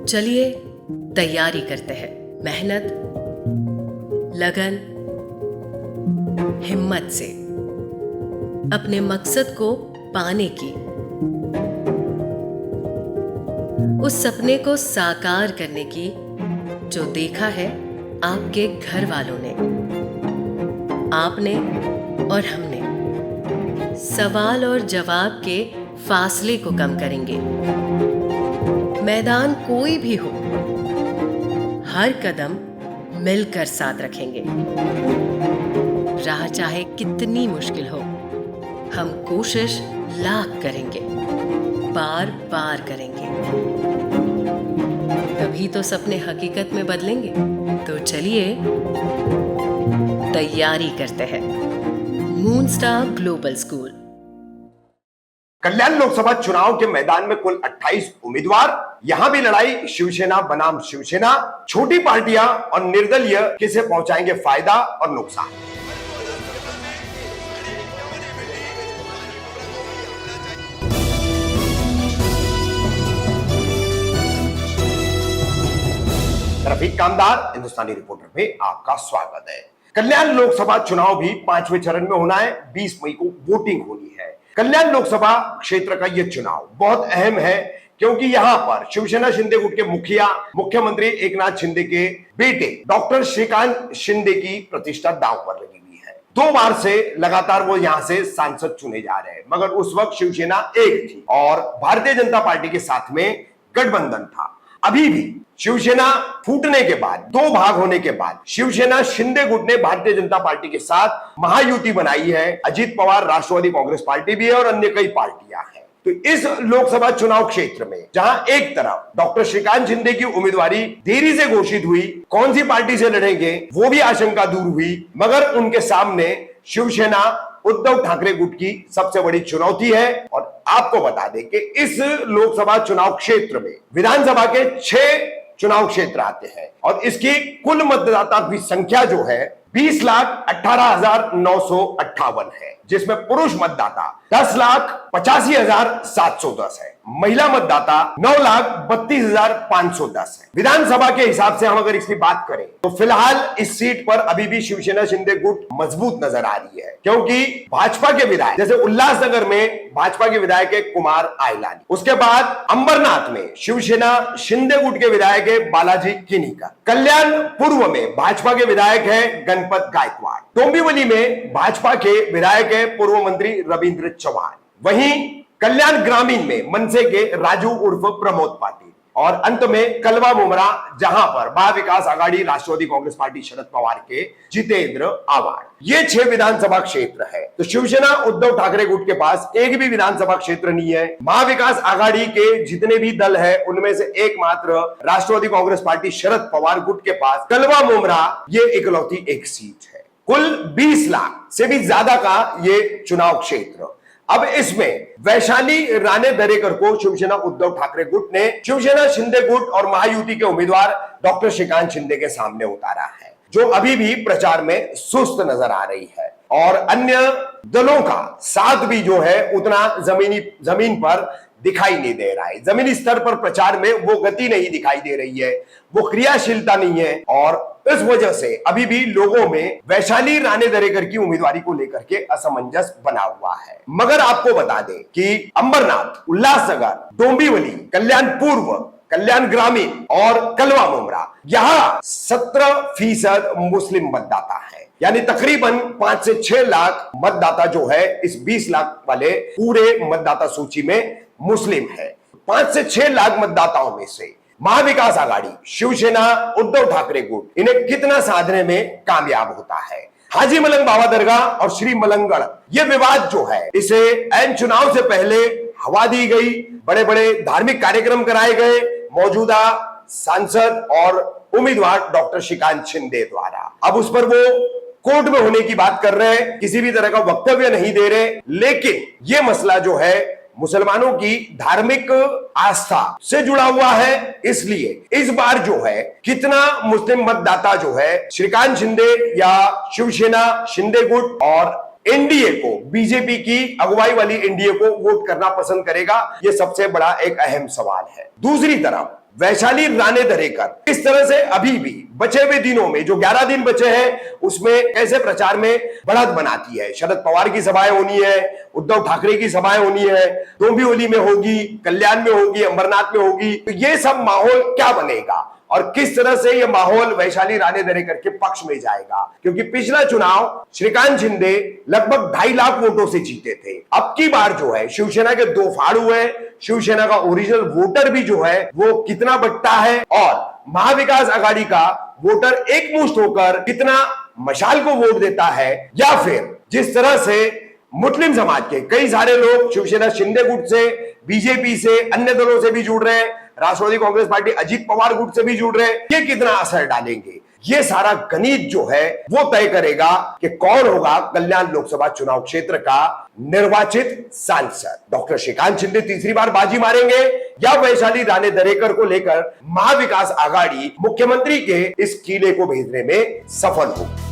चलिए तैयारी करते हैं। मेहनत, लगन, हिम्मत से अपने मकसद को पाने की, उस सपने को साकार करने की जो देखा है आपके घर वालों ने, आपने और हमने। सवाल और जवाब के फासले को कम करेंगे। मैदान कोई भी हो, हर कदम मिलकर साथ रखेंगे। राह चाहे कितनी मुश्किल हो, हम कोशिश लाख करेंगे, बार बार करेंगे। तभी तो सपने हकीकत में बदलेंगे। तो चलिए तैयारी करते हैं। Moon star global school. Kalyan Lok Sabha चुनाव के मैदान में कुल 28 उम्मीदवार। यहां भी लड़ाई शिवसेना बनाम शिवसेना। छोटी पार्टियां और निर्दलीय किसे पहुंचाएंगे फायदा और नुकसान। रफीक कामदार, हिंदुस्तानी रिपोर्टर में आपका स्वागत है। कल्याण लोकसभा चुनाव भी 5वें चरण में होना है। 20 मई को वोटिंग होनी है। कल्याण लोकसभा क्षेत्र का यह चुनाव बहुत अहम है क्योंकि यहां पर शिवसेना शिंदे गुट के मुखिया मुख्यमंत्री एकनाथ शिंदे के बेटे डॉक्टर श्रीकांत शिंदे की प्रतिष्ठा दांव पर लगी हुई है। 2 बार से लगातार वो यहां से सांसद चुने जा रहे हैं, मगर उस वक्त शिवसेना एक थी और भारतीय जनता पार्टी के साथ में गठबंधन था। अभी भी शिवसेना फूटने के बाद, 2 भाग होने के बाद शिवसेना शिंदे गुट ने भारतीय जनता पार्टी के साथ महायुति बनाई है। अजित पवार राष्ट्रवादी कांग्रेस पार्टी भी है और अन्य कई पार्टियां हैं। तो इस लोकसभा चुनाव क्षेत्र में जहां एक तरफ डॉक्टर श्रीकांत शिंदे की उम्मीदवारी देरी से घोषित हुई, कौन सी पार्टी से लड़ेंगे वो भी आशंका दूर हुई, मगर उनके सामने शिवसेना उद्धव ठाकरे गुट की सबसे बड़ी चुनौती है। और आपको बता दें कि इस लोकसभा चुनाव क्षेत्र में विधानसभा के 6 चुनाव क्षेत्र आते हैं और इसकी कुल मतदाता की संख्या जो है 20,18,958 है, जिसमें पुरुष मतदाता 10,85,710 है, महिला मतदाता 9,32,510 है। विधानसभा के हिसाब से हम अगर इसकी बात करें तो फिलहाल इस सीट पर अभी भी शिवसेना शिंदे गुट मजबूत नजर आ रही है, क्योंकि भाजपा के विधायक जैसे उल्लासनगर में भाजपा के विधायक है कुमार आयलानी, उसके बाद अंबरनाथ में शिवसेना शिंदे गुट के विधायक है बालाजी किनीकर, कल्याण पूर्व में भाजपा के विधायक है गणपत गायकवाड़, डोंबिवली में भाजपा के विधायक है पूर्व मंत्री रविंद्र चौहान, वहीं कल्याण ग्रामीण में मनसे के राजू उर्फ प्रमोद पाटिल, और अंत में कलवा मुमरा जहां पर महाविकास आघाड़ी राष्ट्रवादी कांग्रेस पार्टी शरद पवार के जितेंद्र आव्हाड। ये 6 विधानसभा क्षेत्र है। तो शिवसेना उद्धव ठाकरे गुट के पास एक भी विधानसभा क्षेत्र नहीं है। महाविकास आघाड़ी के जितने भी दल है उनमें से एकमात्र राष्ट्रवादी कांग्रेस पार्टी शरद पवार गुट के पास कलवा मुमरा ये इकलौती एक सीट है। कुल 20 लाख से भी ज्यादा का ये चुनाव क्षेत्र। अब इसमें वैशाली राणे दरेकर को शिवसेना उद्धव ठाकरे गुट ने शिवसेना शिंदे गुट और महायुति के उम्मीदवार डॉक्टर श्रीकांत शिंदे के सामने उतारा है, जो अभी भी प्रचार में सुस्त नजर आ रही है। और अन्य दलों का साथ भी जो है उतना जमीन पर दिखाई नहीं दे रहा है। जमीनी स्तर पर प्रचार में वो गति नहीं दिखाई दे रही है, वो क्रियाशीलता नहीं है, और इस वजह से अभी भी लोगों में वैशाली राणे दरेकर की उम्मीदवारी को लेकर के असमंजस बना हुआ है। मगर आपको बता दें कि अंबरनाथ, उल्लासनगर, डोंबिवली, कल्याण पूर्व, कल्याण ग्रामीण और कलवा मुमरा यहां 17% मुस्लिम मतदाता है, यानी तकरीबन 5 से 6 लाख मतदाता जो है इस 20 लाख वाले पूरे मतदाता सूची में मुस्लिम है। 5 से 6 लाख मतदाताओं में से महाविकास आघाड़ी शिवसेना उद्धव ठाकरे गुट इन्हें कितना साधने में कामयाब होता है। हाजी मलंग बाबा दरगाह और श्री मलंगगढ़ ये विवाद जो है इसे ऐन चुनाव से पहले हवा दी गई, बड़े बड़े धार्मिक कार्यक्रम कराए गए मौजूदा सांसद और उम्मीदवार डॉक्टर श्रीकांत शिंदे द्वारा। अब उस पर वो कोर्ट में होने की बात कर रहे हैं, किसी भी तरह का वक्तव्य नहीं दे रहे, लेकिन ये मसला जो है मुसलमानों की धार्मिक आस्था से जुड़ा हुआ है। इसलिए इस बार जो है कितना मुस्लिम मतदाता जो है श्रीकांत शिंदे या शिवसेना शिंदे गुट और एनडीए को, बीजेपी की अगुवाई वाली एनडीए को वोट करना पसंद करेगा? ये सबसे बड़ा एक अहम सवाल है। दूसरी तरफ वैशाली राणे दरेकर इस तरह से अभी भी बचे हुए दिनों में, जो 11 दिन बचे हैं, उसमें कैसे प्रचार में बढ़त बनाती है। शरद पवार की सभाएं होनी है, उद्धव ठाकरे की सभाएं होनी है, डोंबिवली में होगी, कल्याण में होगी, अंबरनाथ में होगी। तो ये सब माहौल क्या बनेगा और किस तरह से यह माहौल वैशाली राणे दरेकर के पक्ष में जाएगा? क्योंकि पिछला चुनाव श्रीकांत शिंदे लगभग 2.5 लाख वोटों से जीते थे। अब की बार जो है शिवसेना के 2 फाड़ हुए, शिवसेना का ओरिजिनल वोटर भी जो है वो कितना बटता है और महाविकास आघाड़ी का वोटर एकमुश्त होकर कितना मशाल को वोट देता है, या फिर जिस तरह से मुस्लिम समाज के कई सारे लोग शिवसेना शिंदे गुट से, बीजेपी से, अन्य दलों से भी जुड़ रहे हैं, राष्ट्रवादी कांग्रेस पार्टी अजीत पवार गुट से भी जुड़ रहे हैं, ये कितना असर डालेंगे? ये सारा गणित जो है वो तय करेगा कि कौन होगा कल्याण लोकसभा चुनाव क्षेत्र का निर्वाचित सांसद। डॉक्टर श्रीकांत शिंदे तीसरी बार बाजी मारेंगे या वैशाली राणे दरेकर को लेकर महाविकास आघाड़ी मुख्यमंत्री के इस किले को भेजने में सफल होगी?